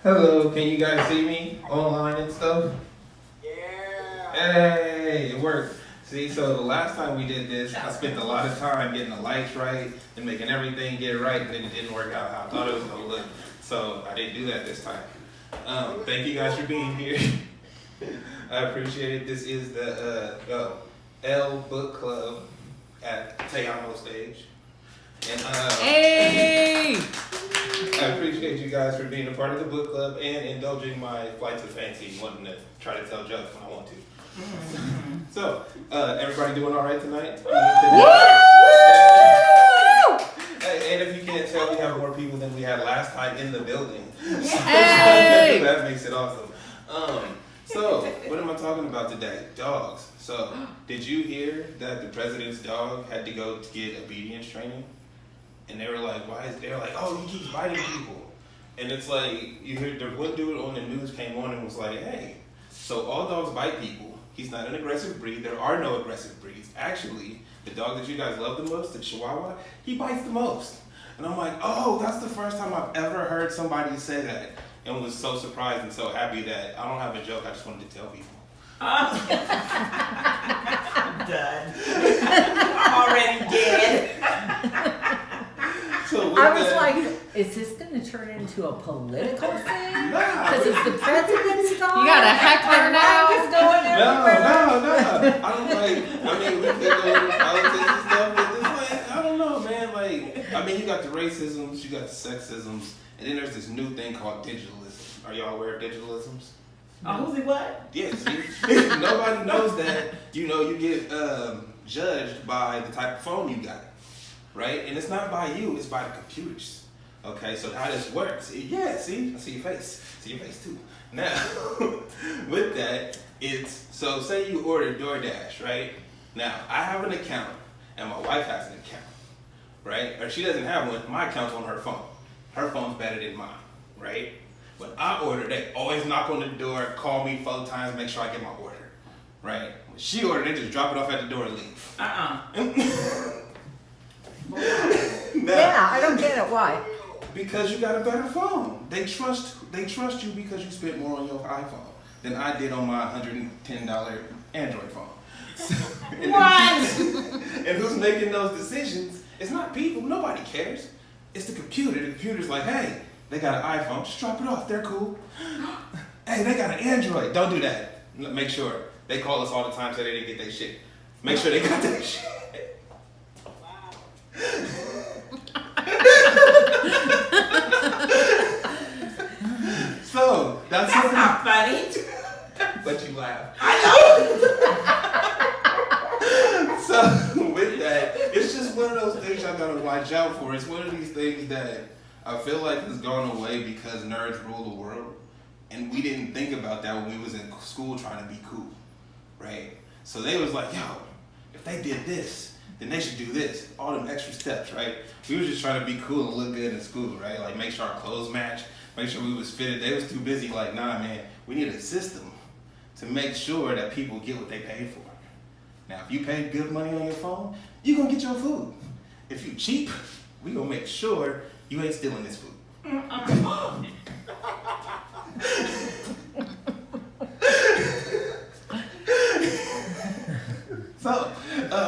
Hello, can you guys see me online and stuff? Yeah. Hey, it worked. See, so the last time we did this, I spent a lot of time getting the lights right and making everything get right, and then it didn't work out how I thought it was gonna look. So I didn't do that this time. Thank you guys for being here. I appreciate it. This is the L Book Club at Tayamo Stage. And hey! I appreciate you guys for being a part of the book club and indulging my flights of fancy, wanting to try to tell jokes when I want to. So, everybody doing all right tonight? Hey, and if you can't tell, we have more people than we had last time in the building. Hey! That makes it awesome. So, what am I talking about today? Dogs. So, did you hear that the president's dog had to go to get obedience training? And they were like, they were like, oh, he keeps biting people. And it's like, you hear, the one dude on the news came on and was like, hey, so all dogs bite people. He's not an aggressive breed. There are no aggressive breeds. Actually, the dog that you guys love the most, the Chihuahua, he bites the most. And I'm like, oh, that's the first time I've ever heard somebody say that. And was so surprised and so happy that I don't have a joke. I just wanted to tell people. I'm done. Already dead. So I was like, is this going to turn into a political thing? Because it's the president's dog. You got a heckler now. No. I don't like. I mean, we could go into politics and stuff, but it's like, I don't know, man. Like, I mean, you got the racisms, you got the sexisms, and then there's this new thing called digitalism. Are y'all aware of digitalisms? Who's it what? Yes. Nobody knows that. You know, you get judged by the type of phone you got. Right? And it's not by you, it's by the computers. Okay, so how this works. Yeah, see? I see your face. See your face too. Now, with that, it's, so say you order DoorDash, right? Now, I have an account, and my wife has an account, right? Or she doesn't have one, my account's on her phone. Her phone's better than mine, right? When I order, they always knock on the door, call me 4 times, make sure I get my order, right? When she ordered, they just drop it off at the door and leave. Yeah, I don't get it. Why? Because you got a better phone. They trust you because you spent more on your iPhone than I did on my $110 Android phone. And who's making those decisions? It's not people. Nobody cares. It's the computer. The computer's like, hey, they got an iPhone. Just drop it off. They're cool. Hey, they got an Android. Don't do that. Make sure. They call us all the time, say they didn't get their shit. Make sure they got their shit. So that's not funny. But you laugh. I know. So with that, it's just one of those things I gotta watch out for. It's one of these things that I feel like has gone away because nerds rule the world, and we didn't think about that when we was in school trying to be cool, right? So they was like, yo, if they did this, then they should do this. All them extra steps, right? We was just trying to be cool and look good in school, right? Like make sure our clothes match, make sure we was fitted. They was too busy like, nah, man, we need a system to make sure that people get what they paid for. Now, if you pay good money on your phone, you gonna get your food. If you cheap, we gonna make sure you ain't stealing this food. So,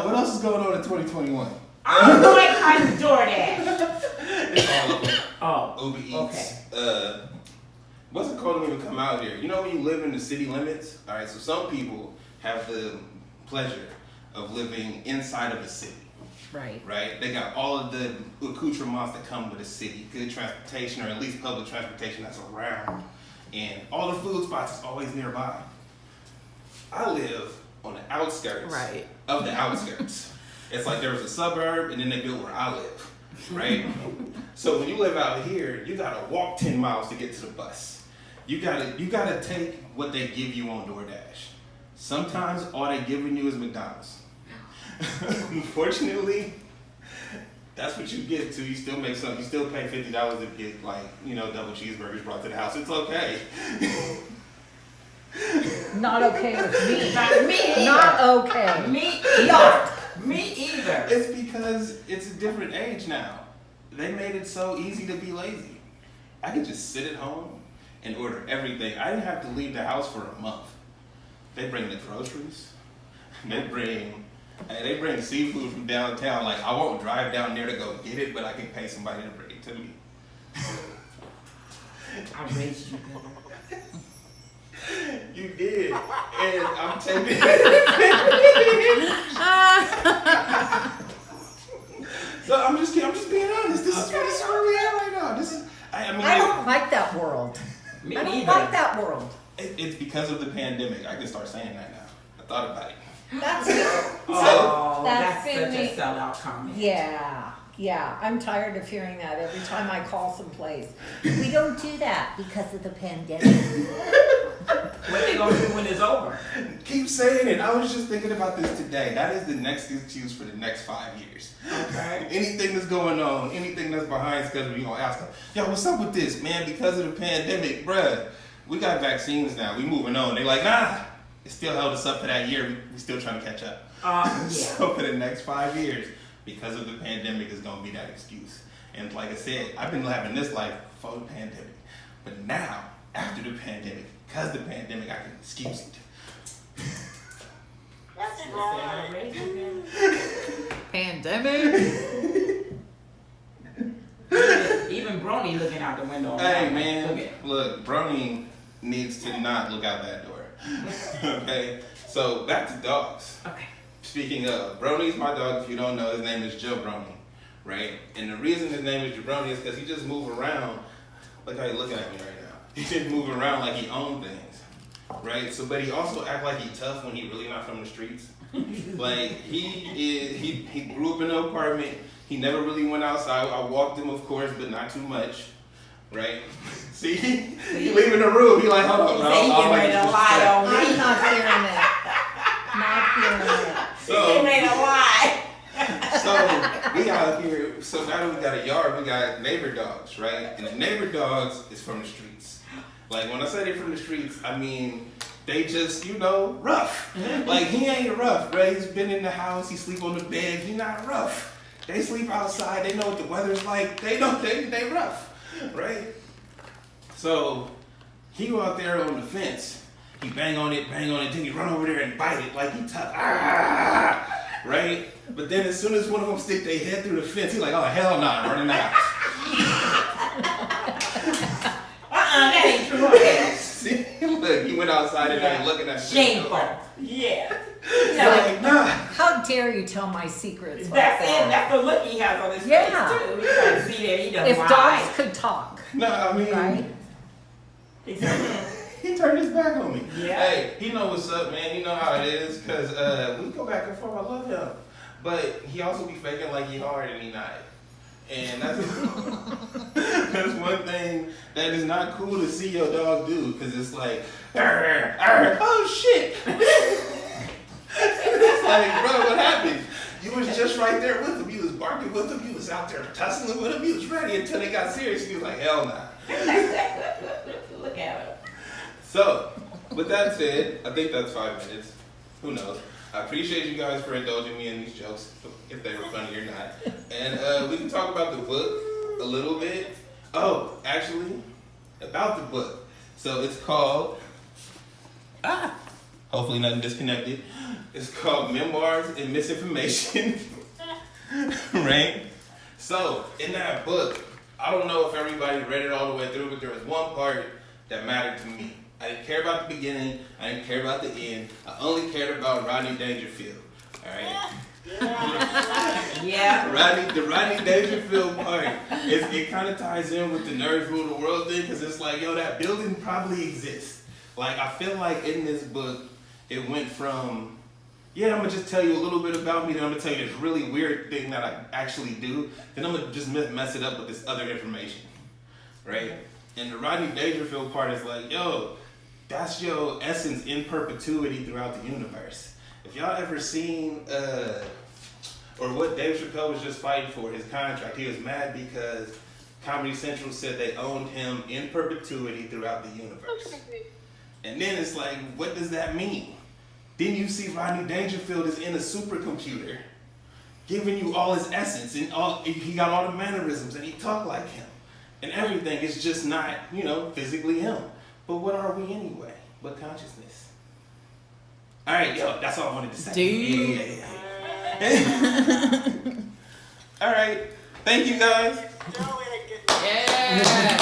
what else is going on in 2021? I'm going kind of DoorDash. It's all of them. Oh, Uber Eats. Okay. What's it called when you come out here? You know when you live in the city limits? All right, so some people have the pleasure of living inside of a city. Right. Right? They got all of the accoutrements that come with a city. Good transportation, or at least public transportation that's around. And all the food spots is always nearby. I live on the outskirts of the outskirts. It's like there was a suburb and then they built where I live, right? So when you live out here, you gotta walk 10 miles to get to the bus. You gotta take what they give you on DoorDash. Sometimes all they giving you is McDonald's. Unfortunately, that's what you get too. You still make something. You still pay $50 to get double cheeseburgers brought to the house. It's okay. Not okay with me. Not me either. Not okay. Me either. Me either. It's because it's a different age now. They made it so easy to be lazy. I could just sit at home and order everything. I didn't have to leave the house for a month. They bring the groceries. They bring seafood from downtown. Like, I won't drive down there to go get it, but I can pay somebody to bring it to me. I raised you good. You did, and I'm taking. So I'm just being honest. This is where we at right now. This is. I mean, I don't like that world. Me I don't neither. like that world. It's because of the pandemic. I can start saying that now. I thought about it. That's Oh, That's that's been such me. a sellout comment. yeah. I'm tired of hearing that every time I call someplace. We don't do that because of the pandemic. What they gonna do when it's over? Keep saying it. I was just thinking about this today. That is the next excuse for the next 5 years. Okay. Anything that's going on, anything that's behind schedule, you're gonna ask them, yo, what's up with this, man? Because of the pandemic, bruh, we got vaccines now. We moving on. They like, nah, it still held us up for that year. We still trying to catch up. Yeah. So for the next 5 years, because of the pandemic, is gonna be that excuse. And like I said, I've been having this life before the pandemic. But now, after the pandemic, because the pandemic, I can excuse it. Pandemic. Even Brony looking out the window. Hey Look man, at- look, Brony needs to not look out that door. Okay, so back to dogs. Okay. Speaking of, Brony's my dog. If you don't know, his name is Joe Brony, right? And the reason his name is Jabroni is because he just move around. Look how he's looking at me right now. He just move around like he owned things, right? So, but he also act like he tough when he really not from the streets. Like he grew up in an apartment. He never really went outside. I walked him, of course, but not too much, right? See, he leaving the room. He like, hold on, He say he getting ready to lie on me. I'm not hearing that. Not hearing that. He getting ready to lie. So we out here. So now that we got a yard, we got neighbor dogs, right? And the neighbor dogs is from the streets. Like when I say they're from the streets, I mean they just, rough. Like he ain't rough, right? He's been in the house. He sleep on the bed. He not rough. They sleep outside. They know what the weather's like. They know they rough, right? So he go out there on the fence. He bang on it, then he run over there and bite it like he tough. Right? But then as soon as one of them stick their head through the fence, he's like, oh, hell no, I'm running out. That ain't true. Okay. See, look, he went outside and started looking at me. Shameful. Yeah. He's like, nah. How dare you tell my secrets like That's it. that? That's the look he has on his Yeah. face too. He's trying to see that he doesn't If lie. dogs could talk, No, I mean, right? he turned his back on me. Yeah. Hey, he know what's up, man. He know how it is, because we go back and forth. I love him. But he also be faking like he hard and he not. And that's one thing that is not cool to see your dog do, because it's like, arr, arr, oh shit. It's like, bro, what happened? You was just right there with him. You was barking with him. You was out there tussling with him. You was ready until they got serious. He was like, hell nah. Look at him. So, with that said, I think that's 5 minutes. Who knows? I appreciate you guys for indulging me in these jokes, if they were funny or not. And we can talk about the book a little bit. Oh, actually, about the book. So it's called, hopefully nothing disconnected. It's called Memoirs and Misinformation, right? So, in that book, I don't know if everybody read it all the way through, but there was one part that mattered to me. I didn't care about the beginning. I didn't care about the end. I only cared about Rodney Dangerfield. All right. Yeah. The Rodney Dangerfield part it kind of ties in with the nerds rule the world thing, because it's like, yo, that building probably exists. Like I feel like in this book, it went from, I'm gonna just tell you a little bit about me. Then I'm gonna tell you this really weird thing that I actually do. Then I'm gonna just mess it up with this other information, right? And the Rodney Dangerfield part is like, yo, that's your essence in perpetuity throughout the universe. If y'all ever seen, or what Dave Chappelle was just fighting for, his contract, he was mad because Comedy Central said they owned him in perpetuity throughout the universe. And then it's like, what does that mean? Then you see Rodney Dangerfield is in a supercomputer, giving you all his essence, and he got all the mannerisms, and he talked like him. and everything is just not, you know, physically him. But what are we anyway? But consciousness. All right, yo, that's all I wanted to say. Dude. Yeah. All right, thank you guys. Yeah.